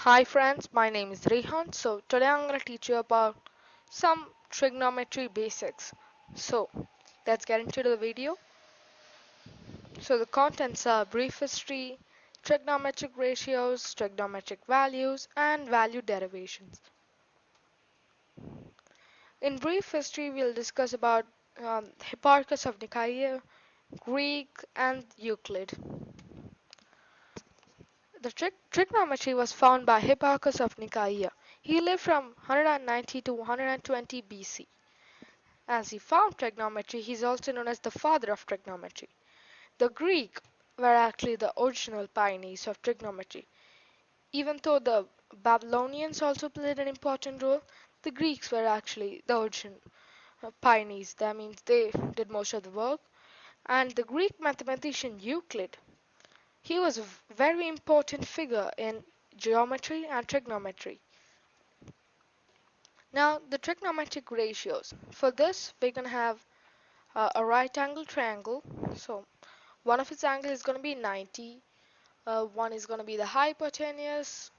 Hi friends, my name is Rayhan. So today I'm going to teach you about some trigonometry basics. So let's get into the video. So the contents are brief history, trigonometric ratios, trigonometric values, and value derivations. In brief history, we'll discuss about Hipparchus of Nicaea, Greek, and Euclid. The trigonometry was found by Hipparchus of Nicaea. He lived from 190 to 120 BC. As he found trigonometry, he is also known as the father of trigonometry. The Greek were actually the original pioneers of trigonometry. Even though the Babylonians also played an important role, the Greeks were actually the original pioneers. That means they did most of the work. And the Greek mathematician Euclid, he was a very important figure in geometry and trigonometry. Now, the trigonometric ratios. For this, we're going to have a right angle triangle. So one of its angle is going to be 90. One is going to be the hypotenuse.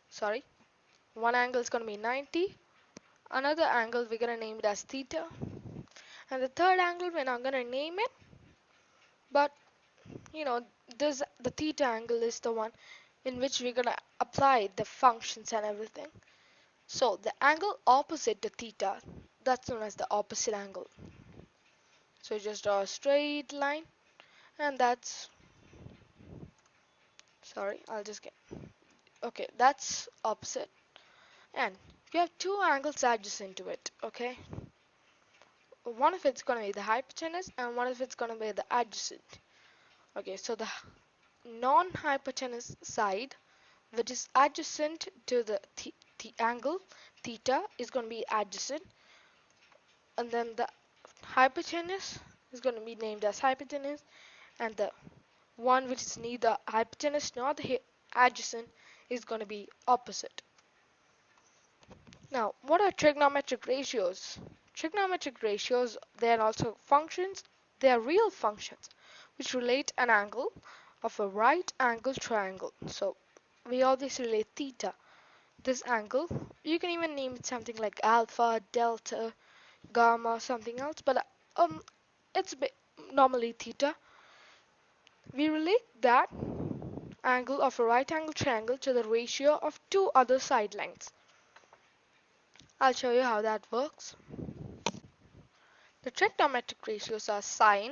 Sorry, one angle is going to be 90. Another angle we're going to name it as theta. And the third angle we're not going to name it. But you know, the theta angle is the one in which we're going to apply the functions and everything. So the angle opposite the theta, that's known as the opposite angle. So just draw a straight line, and that's sorry, I'll just get okay, that's opposite. And you have two angles adjacent to it, okay? One of it's going to be the hypotenuse and one of it's going to be the adjacent. Okay, so the non-hypotenuse side, which is adjacent to the angle theta, is going to be adjacent, and then the hypotenuse is going to be named as hypotenuse, and the one which is neither hypotenuse nor the adjacent is going to be opposite. Now, what are trigonometric ratios? Trigonometric ratios, they are also functions. They are real functions which relate an angle of a right angle triangle. So we always relate theta. This angle, you can even name it something like alpha, delta, gamma, something else, but it's normally theta. We relate that angle of a right angle triangle to the ratio of two other side lengths. I'll show you how that works. The trigonometric ratios are sine,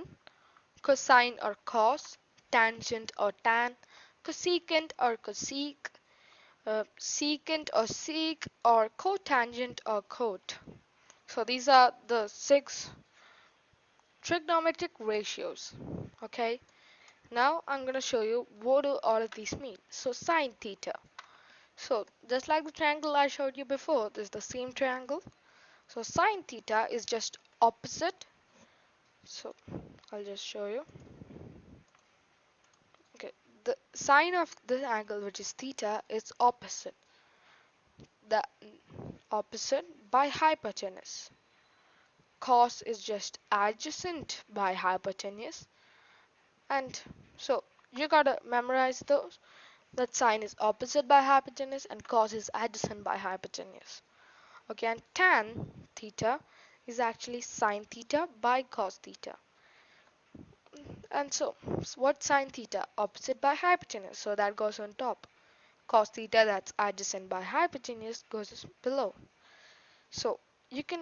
cosine or cos, tangent or tan, cosecant or cosec, secant or sec, or cotangent or cot. So these are the 6 trigonometric ratios. Okay. Now I'm going to show you what do all of these mean. So sine theta. So just like the triangle I showed you before, this is the same triangle. So sine theta is just opposite. So I'll just show you. Okay, the sine of this angle, which is theta, is opposite. The opposite by hypotenuse. Cos is just adjacent by hypotenuse. And so you gotta memorize those. That sine is opposite by hypotenuse and cos is adjacent by hypotenuse. Okay, and tan theta is actually sine theta by cos theta. And so what sine theta? Opposite by hypotenuse, so that goes on top. Cos theta, that's adjacent by hypotenuse, goes below. So you can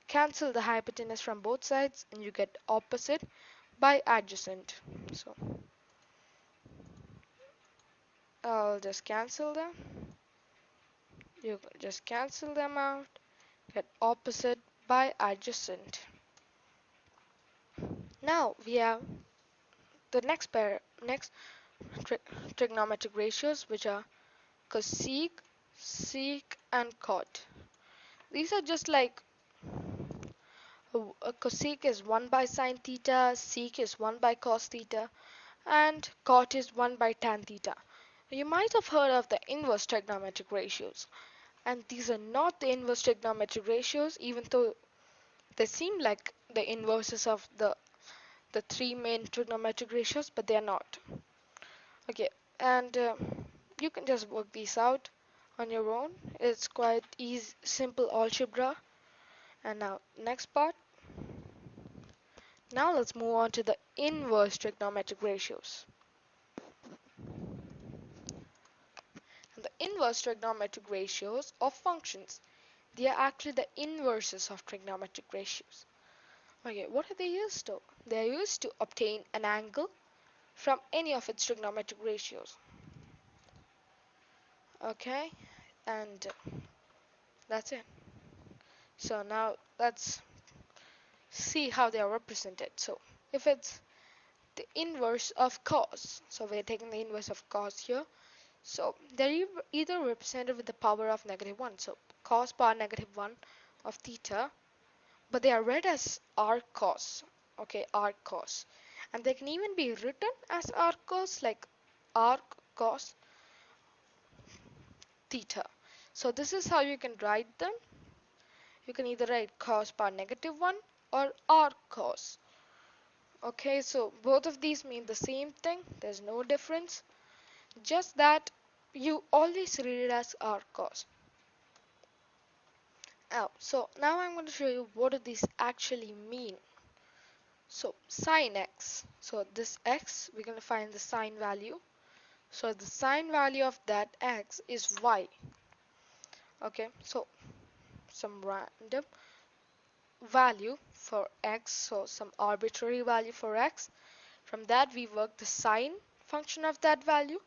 cancel the hypotenuse from both sides and you get opposite by adjacent. So I'll just cancel them. You just cancel them out. Get opposite by adjacent. Now we have the next trigonometric ratios, which are cosec, sec, and cot. These are just like a cosec is 1 by sine theta, sec is 1 by cos theta, and cot is 1 by tan theta. You might have heard of the inverse trigonometric ratios, and these are not the inverse trigonometric ratios, even though they seem like the inverses of the 3 main trigonometric ratios, but they are not. Okay, and you can just work these out on your own. It's quite easy, simple algebra. And now next part. Now let's move on to the inverse trigonometric ratios. And the inverse trigonometric ratios of functions, they are actually the inverses of trigonometric ratios. Okay, what are they used to? They are used to obtain an angle from any of its trigonometric ratios. Okay, and that's it. So now let's see how they are represented. So if it's the inverse of cos, so we're taking the inverse of cos here. So they're either represented with the power of -1, so cos power -1 of theta, but they are read as arc cos. Okay, arc cos. And they can even be written as arc cos, like arc cos theta. So this is how you can write them. You can either write cos power -1 or arc cos. Okay, so both of these mean the same thing. There's no difference. Just that you always read it as arc cos. So now I'm going to show you what do these actually mean. So sine x. So this x, we're going to find the sine value. So the sine value of that x is y. Okay, so some random value for x, so some arbitrary value for x. From that we work the sine function of that value,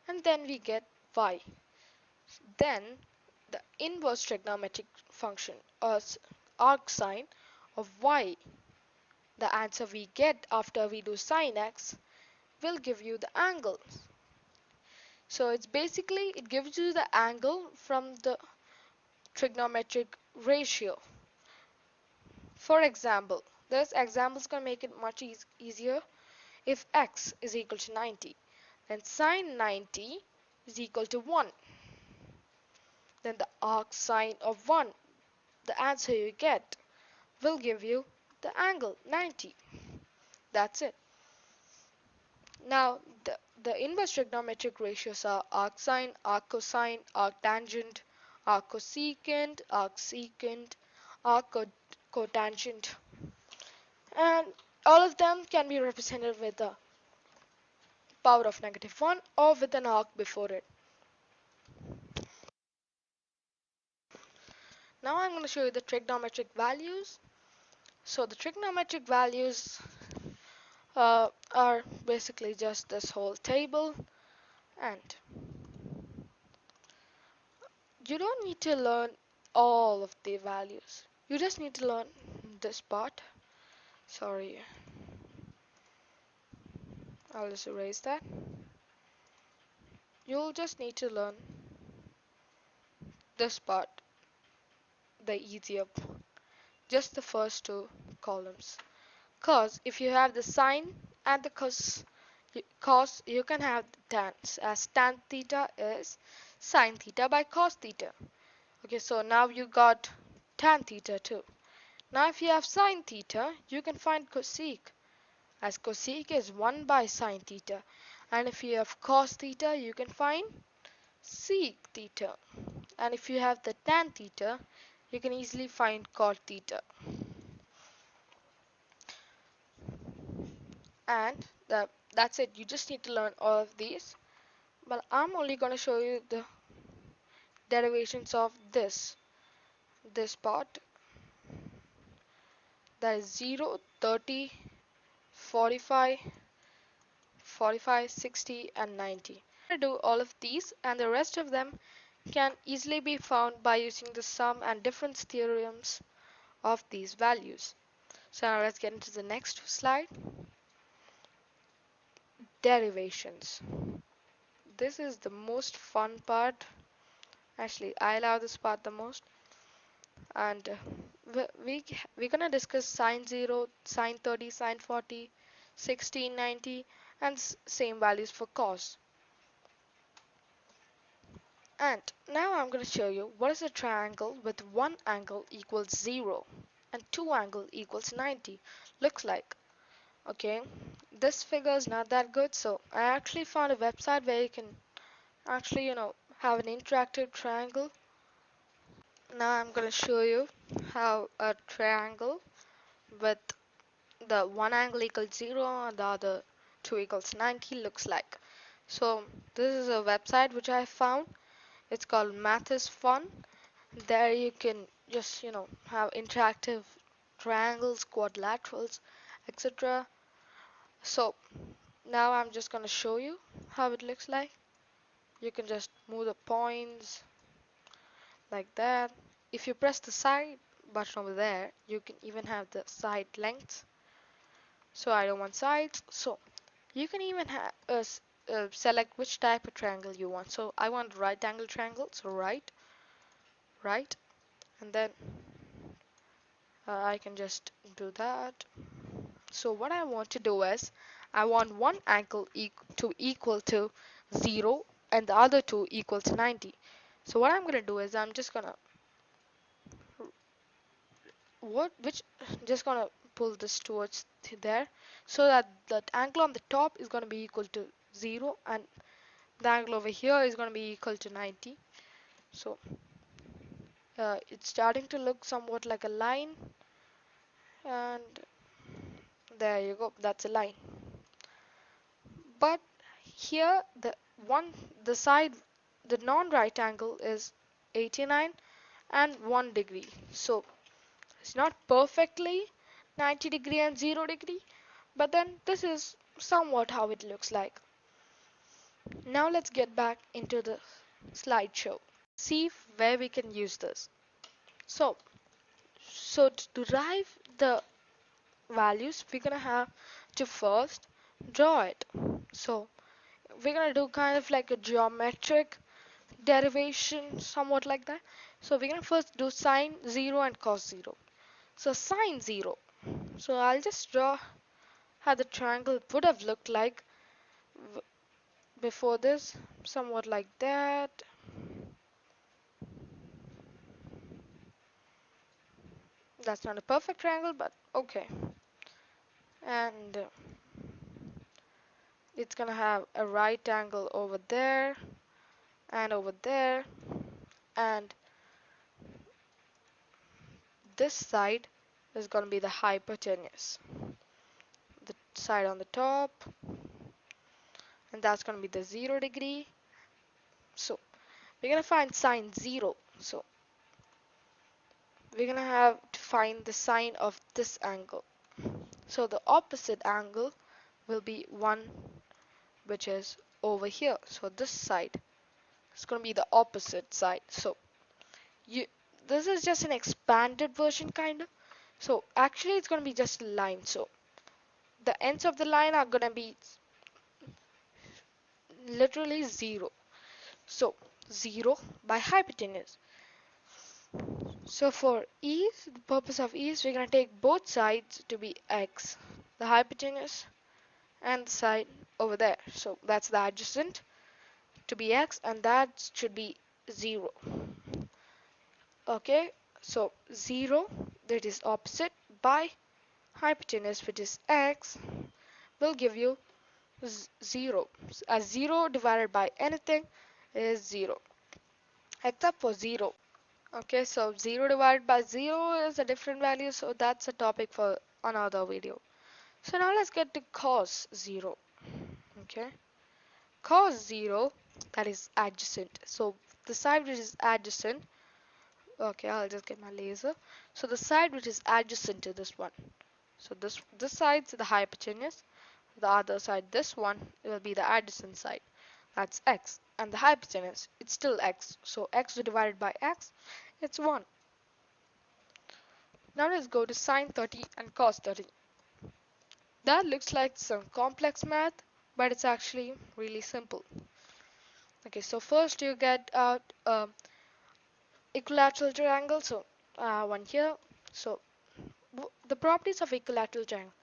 and then we get y. Then the inverse trigonometric function or arc sine of y, the answer we get after we do sine x, will give you the angle. So it's basically, it gives you the angle from the trigonometric ratio. For example, this example is going to make it much easier. If x is equal to 90, then sine 90 is equal to 1. Then the arc sine of 1, the answer you get, will give you the angle 90. That's it. Now, the inverse trigonometric ratios are arcsine, arccosine, arctangent, arccosecant, arcsecant, arccotangent. And all of them can be represented with the power of -1 or with an arc before it. Now I'm going to show you the trigonometric values. So the trigonometric values are basically just this whole table, and you don't need to learn all of the values. You just need to learn this part. Sorry, I'll just erase that. You'll just need to learn this part, the easier, just the first two columns. Cos, if you have the sine and the cos, you can have the tans, as tan theta is sine theta by cos theta. Okay, so now you got tan theta too. Now if you have sine theta, you can find cosec, as cosec is 1 by sine theta. And if you have cos theta, you can find sec theta. And if you have the tan theta, you can easily find cot theta. And that's it. You just need to learn all of these. But I'm only going to show you the derivations of this part, that is 0, 30, 45, 45, 60 and 90. I'm going to do all of these, and the rest of them can easily be found by using the sum and difference theorems of these values. So now let's get into the next slide. Derivations. This is the most fun part. Actually, I love this part the most. And we're gonna discuss sine 0, sine 30, sine 40, 60, 90, and same values for cos. And now I'm going to show you what is a triangle with one angle equals 0 and two angle equals 90 looks like. Okay, this figure is not that good, so I actually found a website where you can actually, have an interactive triangle. Now I'm going to show you how a triangle with the one angle equals 0 and the other 2 equals 90 looks like. So this is a website which I found. It's called Math is Fun. There you can just have interactive triangles, quadrilaterals, etc. So now I'm just gonna show you how it looks like. You can just move the points like that. If you press the side button over there, you can even have the side lengths. So I don't want sides. So you can even select which type of triangle you want. So I want right angle triangle. So right, right, and then I can just do that. So what I want to do is I want one angle to equal to 0 and the other two equal to 90. So what I'm going to do is I'm just going to just going to pull this towards there so that that angle on the top is going to be equal to 0 and the angle over here is going to be equal to 90. So it's starting to look somewhat like a line, and there you go, that's a line. But here the side, the non-right angle is 89 and 1 degree. So it's not perfectly 90 degree and 0 degree, but then this is somewhat how it looks like. Now let's get back into the slideshow. See where we can use this. So, to derive the values, we're gonna have to first draw it. So we're gonna do kind of like a geometric derivation, somewhat like that. So we're gonna first do sine 0 and cos 0. So sine 0. So I'll just draw how the triangle would have looked like before this, somewhat like that. That's not a perfect triangle, but okay. And it's gonna have a right angle over there and over there, and this side is gonna be the hypotenuse, the side on the top, and that's gonna be the 0 degree. So we're gonna find sine 0. So we're gonna have to find the sine of this angle. So the opposite angle will be one which is over here. So this side is gonna be the opposite side. So you this is just an expanded version kind of. So actually it's gonna be just a line. So the ends of the line are gonna be literally 0. So 0 by hypotenuse. So for ease, the purpose of ease, we're going to take both sides to be x, the hypotenuse, and the side over there. So that's the adjacent to be x, and that should be 0. Okay, so 0, that is opposite, by hypotenuse, which is x, will give you 0. As 0 divided by anything is 0, except for 0. Okay, so 0 divided by 0 is a different value, so that's a topic for another video. So now let's get to cos 0. Okay, cos 0, that is adjacent. So the side which is adjacent, okay, I'll just get my laser. So the side which is adjacent to this one. So this side's the hypotenuse, the other side, this one, will be the adjacent side. That's x. And the hypotenuse, it's still x. So x divided by x, it's 1. Now let's go to sine 30 and cos 30. That looks like some complex math, but it's actually really simple. Okay, so first you get out equilateral triangle. So one here. So the properties of equilateral triangle: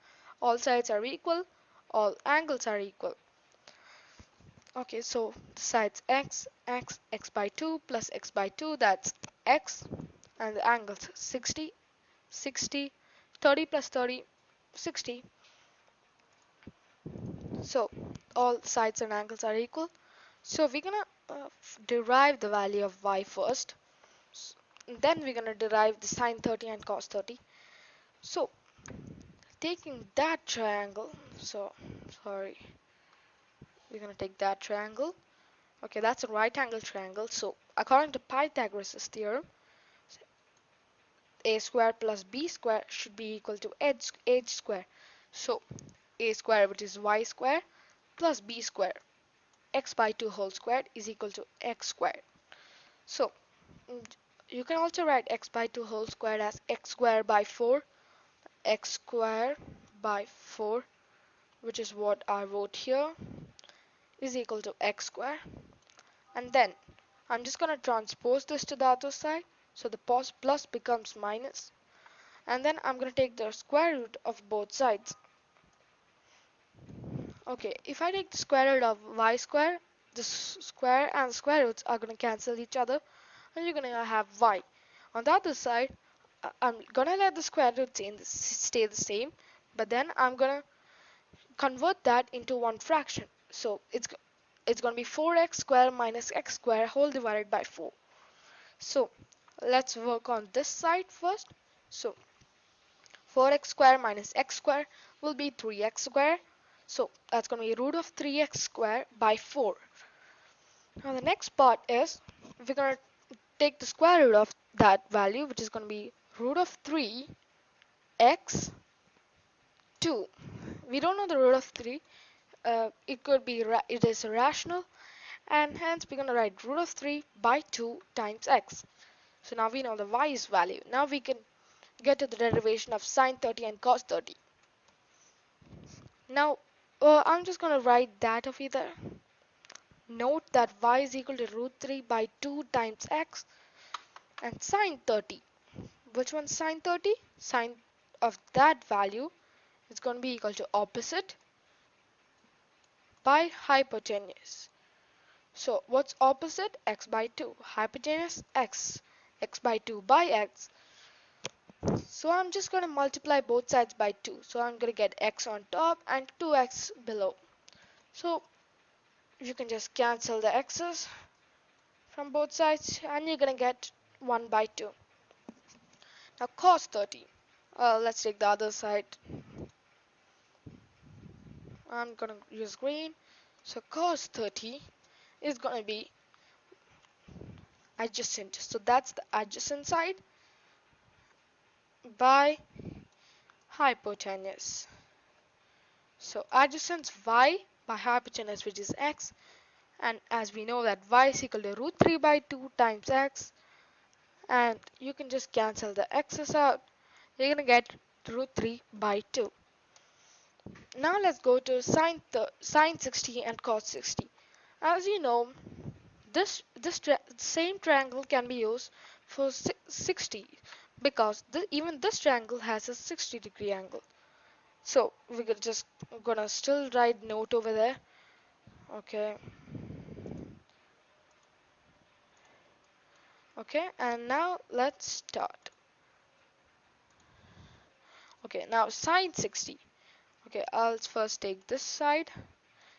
all sides are equal, all angles are equal. Okay, so the sides x by 2 plus x by 2, that's x, and the angles 60, 60, 30 plus 30, 60. So all sides and angles are equal. So we're gonna derive the value of y first. Then we're gonna derive the sine 30 and cos 30. So taking that triangle, sorry, we're gonna take that triangle. Okay, that's a right angle triangle. So according to Pythagoras' theorem, a square plus b square should be equal to h square. So a square, which is y square, plus b square, x by 2 whole squared, is equal to x squared. So you can also write x by 2 whole squared as x squared by 4, x squared by 4, which is what I wrote here, is equal to x squared. And then I'm just going to transpose this to the other side. So the plus becomes minus. And then I'm going to take the square root of both sides. Okay, if I take the square root of y square, the square and square roots are going to cancel each other, and you're going to have y. On the other side, I'm going to let the square roots stay the same, but then I'm going to convert that into one fraction. So it's going to be 4x squared minus x squared whole divided by 4. So let's work on this side first. So 4x squared minus x squared will be 3x squared. So that's going to be root of 3x squared by 4. Now the next part is we're going to take the square root of that value, which is going to be root of 3x 2. We don't know the root of 3. It is irrational, and hence we're going to write root of 3 by 2 times x. So now we know the y's value. Now we can get to the derivation of sine 30 and cos 30. Now I'm just going to write that over there. Note that y is equal to root 3 by 2 times x and sine 30. Which one's sine 30? Sine of that value is going to be equal to opposite by hypotenuse. So what's opposite? X by 2. Hypotenuse x. X by 2 by x. So I'm just going to multiply both sides by 2. So I'm going to get x on top and 2x below. So you can just cancel the x's from both sides and you're going to get 1 by 2. Now cos 30. Let's take the other side. I'm going to use green. So cos 30 is going to be adjacent. So that's the adjacent side by hypotenuse. So adjacent y by hypotenuse, which is x, and as we know that y is equal to root 3 by 2 times x, and you can just cancel the x's out. You're gonna get root 3 by 2. Now let's go to sine 60 and cos 60. As you know, this same triangle can be used for 60 because even this triangle has a 60-degree angle. So we're just gonna still write note over there. Okay. Okay, and now let's start. Okay, now sine 60. Okay, I'll first take this side.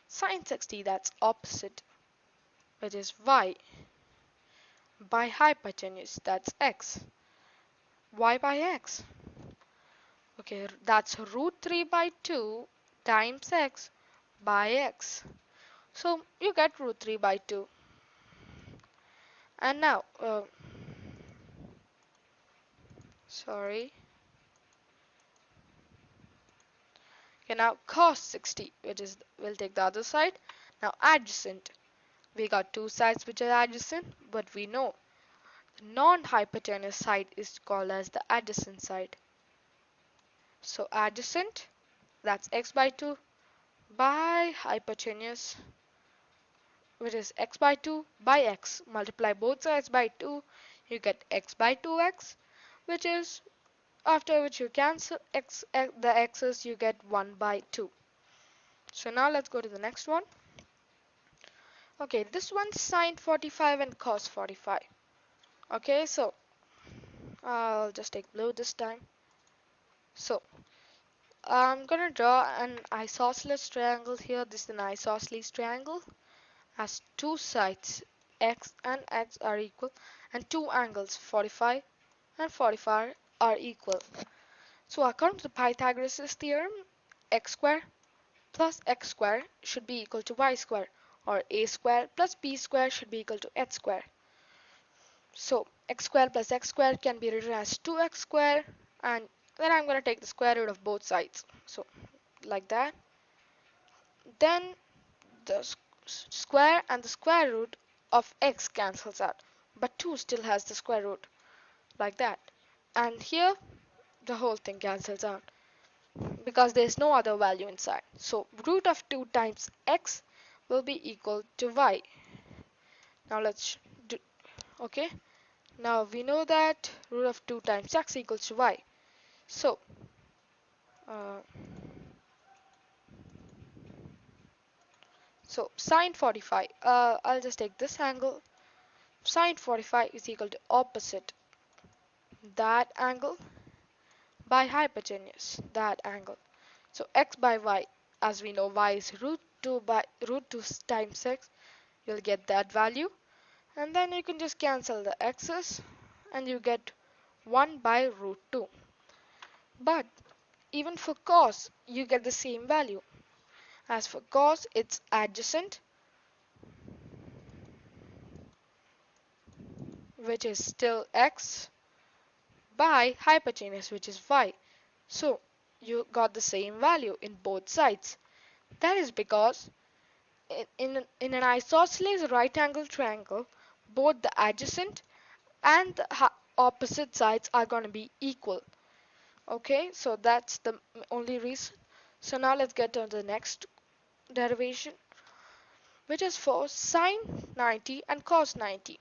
Sine 60, that's opposite, which is y by hypotenuse, that's x. Y by x. Okay, that's root 3 by 2 times x by x. So you get root 3 by 2. And now, sorry. Okay, now cos 60, which is, we'll take the other side. Now adjacent. We got two sides which are adjacent, but we know the non-hypotenuse side is called as the adjacent side. So adjacent, that's x by 2 by hypotenuse, which is x by 2 by x. Multiply both sides by 2, you get x by 2x, which is, after which you cancel the x's, you get 1 by 2. So now let's go to the next one. Okay, this one's sine 45 and cos 45. Okay, so I'll just take blue this time. So I'm gonna draw an isosceles triangle here. This is an isosceles triangle. Has two sides x and x are equal, and two angles 45 and 45 are equal. So according to the Pythagoras' theorem, x square plus x square should be equal to y square, or a square plus b square should be equal to h square. So x square plus x square can be written as 2x square, and then I'm going to take the square root of both sides. So like that. Then the square and the square root of x cancels out, but 2 still has the square root, like that. And here the whole thing cancels out because there is no other value inside. So root of 2 times x will be equal to y. Now let's do, okay. Now we know that root of 2 times x equals to y. So uh, sine 45, I'll just take this angle. Sine 45 is equal to opposite that angle by hypotenuse that angle. So x by y, as we know y is root 2 by root 2 times x, you'll get that value, and then you can just cancel the x's and you get 1 by root 2. But even for cos you get the same value. As for cos, it's adjacent, which is still x, by hypotenuse, which is y. So you got the same value in both sides. That is because in an isosceles right angle triangle, both the adjacent and the opposite sides are going to be equal. Okay, so that's the only reason. So now let's get to the next derivation, which is for sine 90 and cos 90.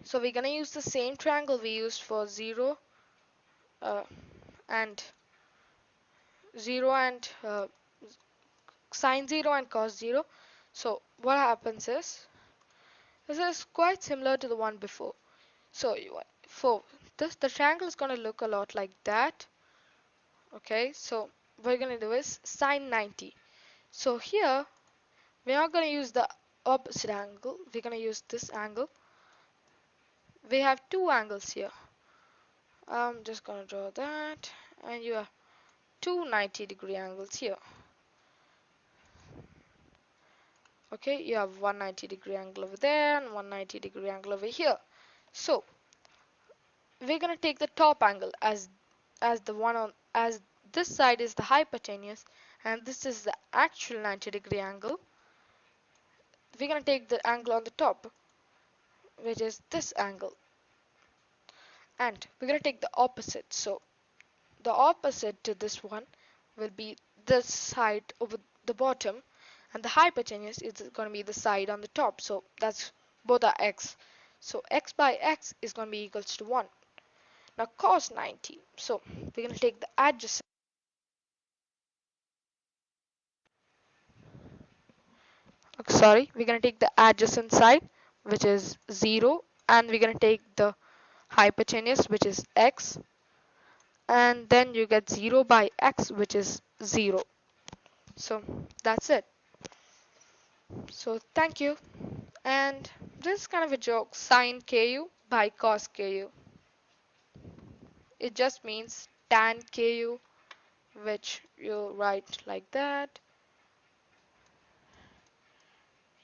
So we're going to use the same triangle we used for 0 uh, and 0 and sine 0 and cos 0. So what happens is, this is quite similar to the one before. So for this, the triangle is going to look a lot like that. Okay, so what we're going to do is sine 90. So here we're not going to use the opposite angle, we're going to use this angle. We have two angles here. I'm just going to draw that, and you have two 90-degree angles here. Okay, you have one 90-degree angle over there and one 90-degree angle over here. So we're going to take the top angle as the one on, as this side is the hypotenuse and this is the actual 90-degree angle. We're going to take the angle on the top, which is this angle, and we're going to take the opposite. So the opposite to this one will be this side over the bottom, and the hypotenuse is going to be the side on the top. So that's both are x. So x by x is going to be equals to 1. Now cos 90. So we're going to take the adjacent. Sorry, we're going to take the adjacent side, which is 0, and we're going to take the hypotenuse, which is x, and then you get 0 by x, which is 0. So that's it. So thank you. And this is kind of a joke, sine ku by cos ku. It just means tan ku, which you write like that.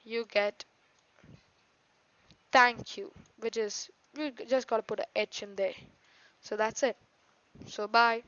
You get thank you, which is, you just gotta put a h in there. So that's it. So bye.